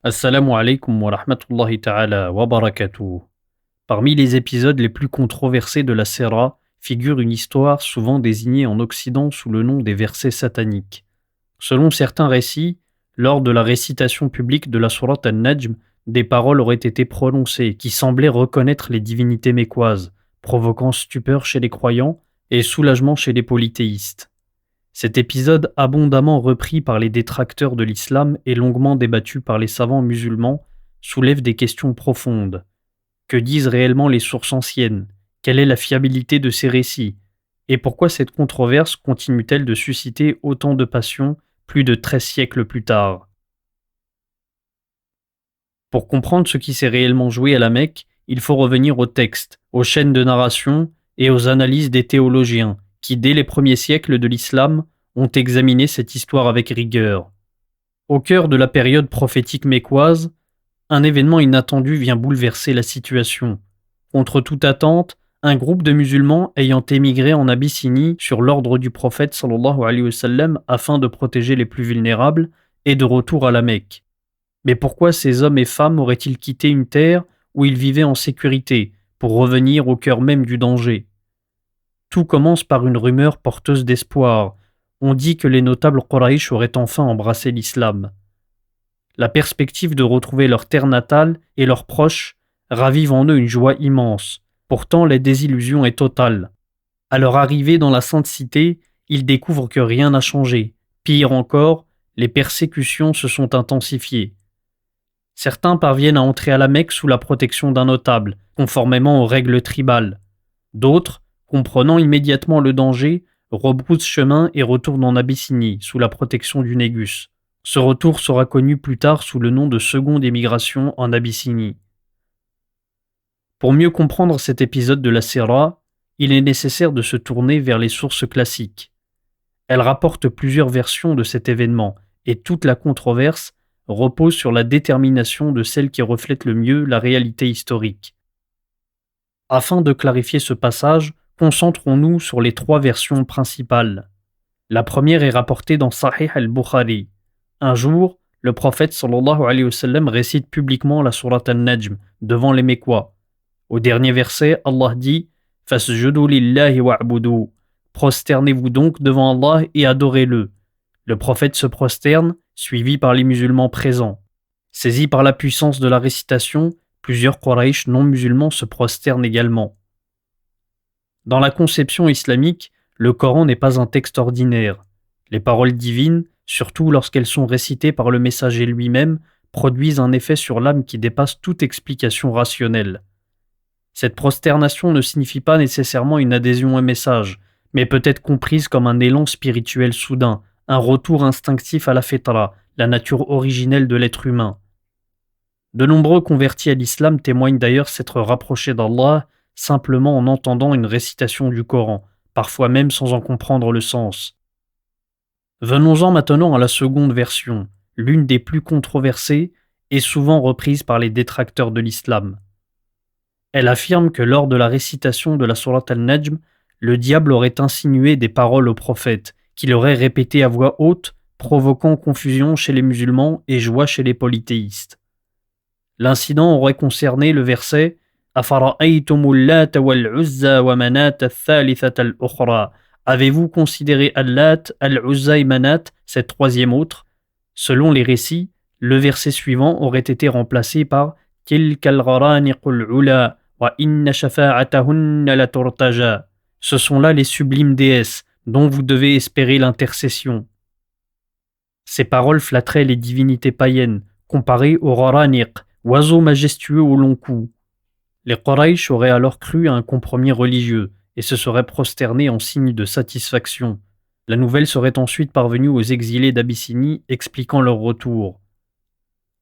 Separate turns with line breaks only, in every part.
Assalamu alaikum wa rahmatullahi ta'ala wa barakatuh. Parmi les épisodes les plus controversés de la Sira figure une histoire souvent désignée en Occident sous le nom des versets sataniques. Selon certains récits, lors de la récitation publique de la sourate An-Najm, des paroles auraient été prononcées qui semblaient reconnaître les divinités mécoises, provoquant stupeur chez les croyants et soulagement chez les polythéistes. Cet épisode, abondamment repris par les détracteurs de l'islam et longuement débattu par les savants musulmans, soulève des questions profondes. Que disent réellement les sources anciennes? Quelle est la fiabilité de ces récits? Et pourquoi cette controverse continue-t-elle de susciter autant de passion plus de 13 siècles plus tard? Pour comprendre ce qui s'est réellement joué à la Mecque, il faut revenir aux textes, aux chaînes de narration et aux analyses des théologiens, qui dès les premiers siècles de l'islam ont examiné cette histoire avec rigueur. Au cœur de la période prophétique mécoise, un événement inattendu vient bouleverser la situation. Contre toute attente, un groupe de musulmans ayant émigré en Abyssinie sur l'ordre du prophète sallallahu alayhi wa sallam afin de protéger les plus vulnérables est de retour à la Mecque. Mais pourquoi ces hommes et femmes auraient-ils quitté une terre où ils vivaient en sécurité pour revenir au cœur même du danger? Tout commence par une rumeur porteuse d'espoir. On dit que les notables Quraysh auraient enfin embrassé l'islam. La perspective de retrouver leur terre natale et leurs proches ravive en eux une joie immense. Pourtant, la désillusion est totale. À leur arrivée dans la Sainte Cité, ils découvrent que rien n'a changé. Pire encore, les persécutions se sont intensifiées. Certains parviennent à entrer à la Mecque sous la protection d'un notable, conformément aux règles tribales. D'autres, comprenant immédiatement le danger, rebroussent chemin et retournent en Abyssinie, sous la protection du Négus. Ce retour sera connu plus tard sous le nom de seconde émigration en Abyssinie. Pour mieux comprendre cet épisode de la Sira, il est nécessaire de se tourner vers les sources classiques. Elles rapportent plusieurs versions de cet événement, et toute la controverse repose sur la détermination de celle qui reflète le mieux la réalité historique. Afin de clarifier ce passage, concentrons-nous sur les trois versions principales. La première est rapportée dans Sahih al-Bukhari. Un jour, le prophète sallallahu alayhi wa sallam récite publiquement la sourate An-Najm devant les Mécois. Au dernier verset, Allah dit « Fasjudu lillahi wa'budu » Prosternez-vous donc devant Allah et adorez-le. Le prophète se prosterne, suivi par les musulmans présents. Saisis par la puissance de la récitation, plusieurs Quraysh non musulmans se prosternent également. Dans la conception islamique, le Coran n'est pas un texte ordinaire. Les paroles divines, surtout lorsqu'elles sont récitées par le messager lui-même, produisent un effet sur l'âme qui dépasse toute explication rationnelle. Cette prosternation ne signifie pas nécessairement une adhésion au message, mais peut être comprise comme un élan spirituel soudain, un retour instinctif à la fitra, la nature originelle de l'être humain. De nombreux convertis à l'islam témoignent d'ailleurs s'être rapprochés d'Allah simplement en entendant une récitation du Coran, parfois même sans en comprendre le sens. Venons-en maintenant à la seconde version, l'une des plus controversées et souvent reprise par les détracteurs de l'islam. Elle affirme que lors de la récitation de la sourate Al-Najm, le diable aurait insinué des paroles au prophète, qu'il aurait répétées à voix haute, provoquant confusion chez les musulmans et joie chez les polythéistes. L'incident aurait concerné le verset Afara'aytumul Lata wal Uzza wa Manat al-Thalithata al-Ukhra. Avez-vous considéré Al-Lat, Al-Uzza et Manat, cette troisième autre? Selon les récits, le verset suivant aurait été remplacé par Tilkal gharaniqul ula wa inna shafa'atahunna la turtaja. Ce sont là les sublimes déesses dont vous devez espérer l'intercession. Ces paroles flatteraient les divinités païennes, comparées aux gharaniq, oiseaux majestueux au long cou. Les Quraysh auraient alors cru à un compromis religieux et se seraient prosternés en signe de satisfaction. La nouvelle serait ensuite parvenue aux exilés d'Abyssinie expliquant leur retour.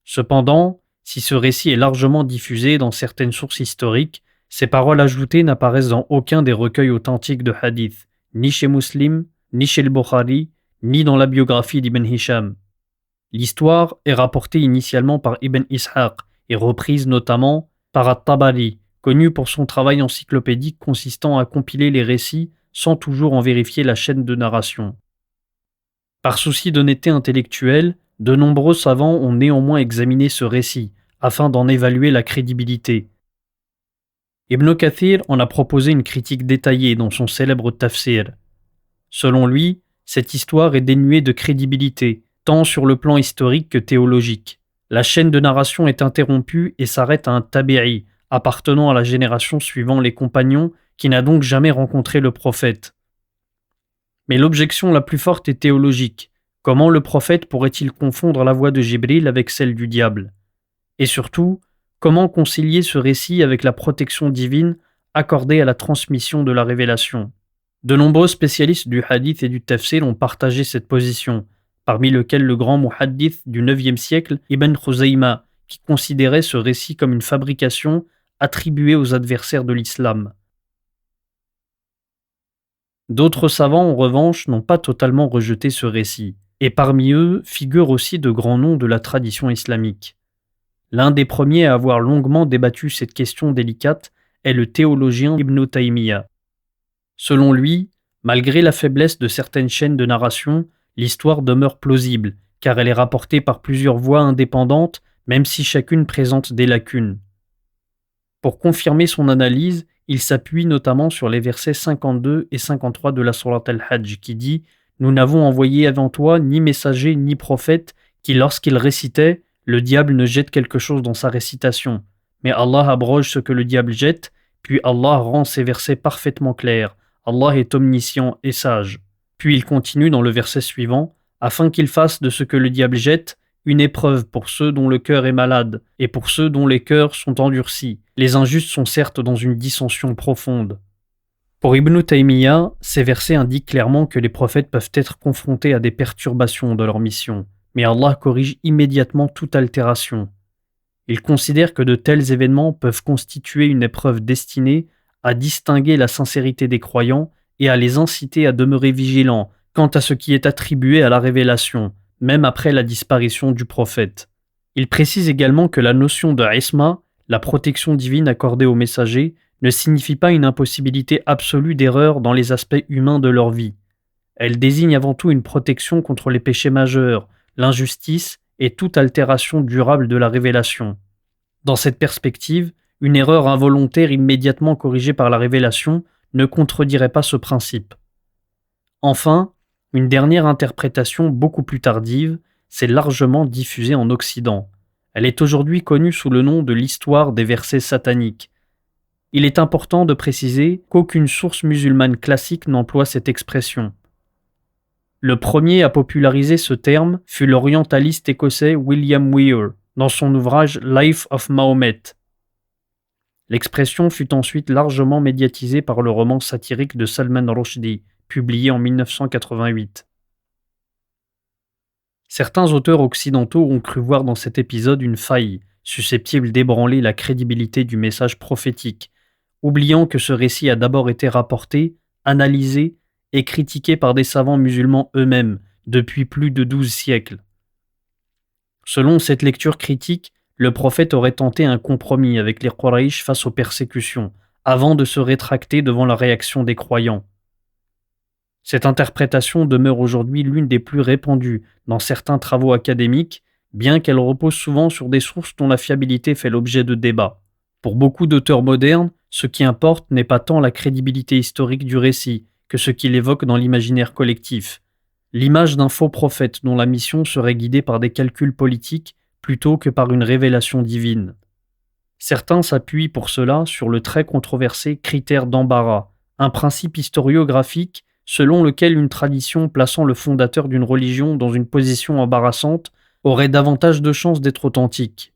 Cependant, si ce récit est largement diffusé dans certaines sources historiques, ces paroles ajoutées n'apparaissent dans aucun des recueils authentiques de hadith, ni chez Muslim, ni chez le Bukhari, ni dans la biographie d'Ibn Hisham. L'histoire est rapportée initialement par Ibn Ishaq et reprise notamment par At-Tabari, connu pour son travail encyclopédique consistant à compiler les récits sans toujours en vérifier la chaîne de narration. Par souci d'honnêteté intellectuelle, De nombreux savants ont néanmoins examiné ce récit, afin d'en évaluer la crédibilité. Ibn Kathir en a proposé une critique détaillée dans son célèbre tafsir. Selon lui, cette histoire est dénuée de crédibilité, tant sur le plan historique que théologique. La chaîne de narration est interrompue et s'arrête à un tabi'i, appartenant à la génération suivant les compagnons, qui n'a donc jamais rencontré le prophète. Mais l'objection la plus forte est théologique. Comment le prophète pourrait-il confondre la voix de Jibril avec celle du diable? Et surtout, comment concilier ce récit avec la protection divine accordée à la transmission de la révélation? De nombreux spécialistes du hadith et du tafsir ont partagé cette position, parmi lesquels le grand muhaddith du IXe siècle, Ibn Khuzayma, qui considérait ce récit comme une fabrication attribuée aux adversaires de l'islam. D'autres savants, en revanche, n'ont pas totalement rejeté ce récit, et parmi eux figurent aussi de grands noms de la tradition islamique. L'un des premiers à avoir longuement débattu cette question délicate est le théologien Ibn Taymiyyah. Selon lui, malgré la faiblesse de certaines chaînes de narration, l'histoire demeure plausible, car elle est rapportée par plusieurs voix indépendantes, même si chacune présente des lacunes. Pour confirmer son analyse, il s'appuie notamment sur les versets 52 et 53 de la sourate Al-Hajj qui dit « Nous n'avons envoyé avant toi ni messager ni prophète qui, lorsqu'il récitait, le diable ne jette quelque chose dans sa récitation. Mais Allah abroge ce que le diable jette, puis Allah rend ces versets parfaitement clairs. Allah est omniscient et sage. » Puis il continue dans le verset suivant « Afin qu'il fasse de ce que le diable jette une épreuve pour ceux dont le cœur est malade et pour ceux dont les cœurs sont endurcis. Les injustes sont certes dans une dissension profonde. » Pour Ibn Taymiyyah, ces versets indiquent clairement que les prophètes peuvent être confrontés à des perturbations de leur mission, mais Allah corrige immédiatement toute altération. Il considère que de tels événements peuvent constituer une épreuve destinée à distinguer la sincérité des croyants et à les inciter à demeurer vigilants quant à ce qui est attribué à la révélation, même après la disparition du prophète. Il précise également que la notion de isma, la protection divine accordée aux messagers, ne signifie pas une impossibilité absolue d'erreur dans les aspects humains de leur vie. Elle désigne avant tout une protection contre les péchés majeurs, l'injustice et toute altération durable de la révélation. Dans cette perspective, une erreur involontaire immédiatement corrigée par la révélation ne contredirait pas ce principe. Enfin, une dernière interprétation beaucoup plus tardive s'est largement diffusée en Occident. Elle est aujourd'hui connue sous le nom de l'histoire des versets sataniques. Il est important de préciser qu'aucune source musulmane classique n'emploie cette expression. Le premier à populariser ce terme fut l'orientaliste écossais William Weir, dans son ouvrage Life of Mahomet. L'expression fut ensuite largement médiatisée par le roman satirique de Salman Rushdie, publié en 1988. Certains auteurs occidentaux ont cru voir dans cet épisode une faille, susceptible d'ébranler la crédibilité du message prophétique, oubliant que ce récit a d'abord été rapporté, analysé et critiqué par des savants musulmans eux-mêmes depuis plus de 12 siècles. Selon cette lecture critique, le prophète aurait tenté un compromis avec les Quraysh face aux persécutions, avant de se rétracter devant la réaction des croyants. Cette interprétation demeure aujourd'hui l'une des plus répandues dans certains travaux académiques, bien qu'elle repose souvent sur des sources dont la fiabilité fait l'objet de débats. Pour beaucoup d'auteurs modernes, ce qui importe n'est pas tant la crédibilité historique du récit que ce qu'il évoque dans l'imaginaire collectif. L'image d'un faux prophète dont la mission serait guidée par des calculs politiques plutôt que par une révélation divine. Certains s'appuient pour cela sur le très controversé critère d'embarras, un principe historiographique selon lequel une tradition plaçant le fondateur d'une religion dans une position embarrassante aurait davantage de chances d'être authentique.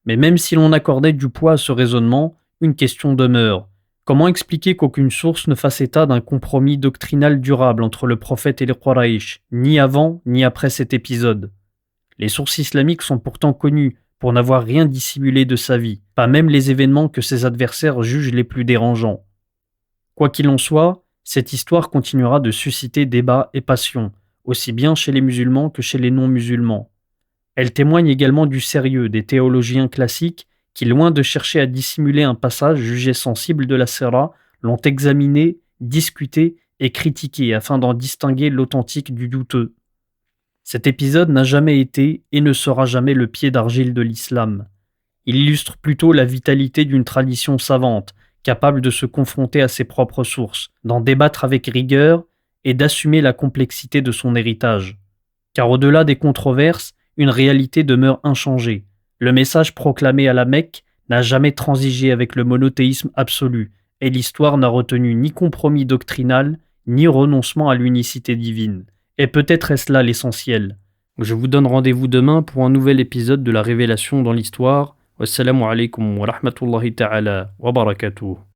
Mais même si l'on accordait du poids à ce raisonnement, une question demeure. Comment expliquer qu'aucune source ne fasse état d'un compromis doctrinal durable entre le prophète et les Quraysh, ni avant ni après cet épisode? Les sources islamiques sont pourtant connues pour n'avoir rien dissimulé de sa vie, pas même les événements que ses adversaires jugent les plus dérangeants. Quoi qu'il en soit, cette histoire continuera de susciter débats et passions, aussi bien chez les musulmans que chez les non-musulmans. Elle témoigne également du sérieux des théologiens classiques qui, loin de chercher à dissimuler un passage jugé sensible de la Sira, l'ont examiné, discuté et critiqué afin d'en distinguer l'authentique du douteux. Cet épisode n'a jamais été et ne sera jamais le pied d'argile de l'islam. Il illustre plutôt la vitalité d'une tradition savante, capable de se confronter à ses propres sources, d'en débattre avec rigueur et d'assumer la complexité de son héritage. Car au-delà des controverses, une réalité demeure inchangée. Le message proclamé à la Mecque n'a jamais transigé avec le monothéisme absolu, et l'histoire n'a retenu ni compromis doctrinal, ni renoncement à l'unicité divine. Et peut-être est-ce là l'essentiel. Je vous donne rendez-vous demain pour un nouvel épisode de la révélation dans l'histoire. Wassalamu alaikum wa rahmatullahi ta'ala wa barakatuh.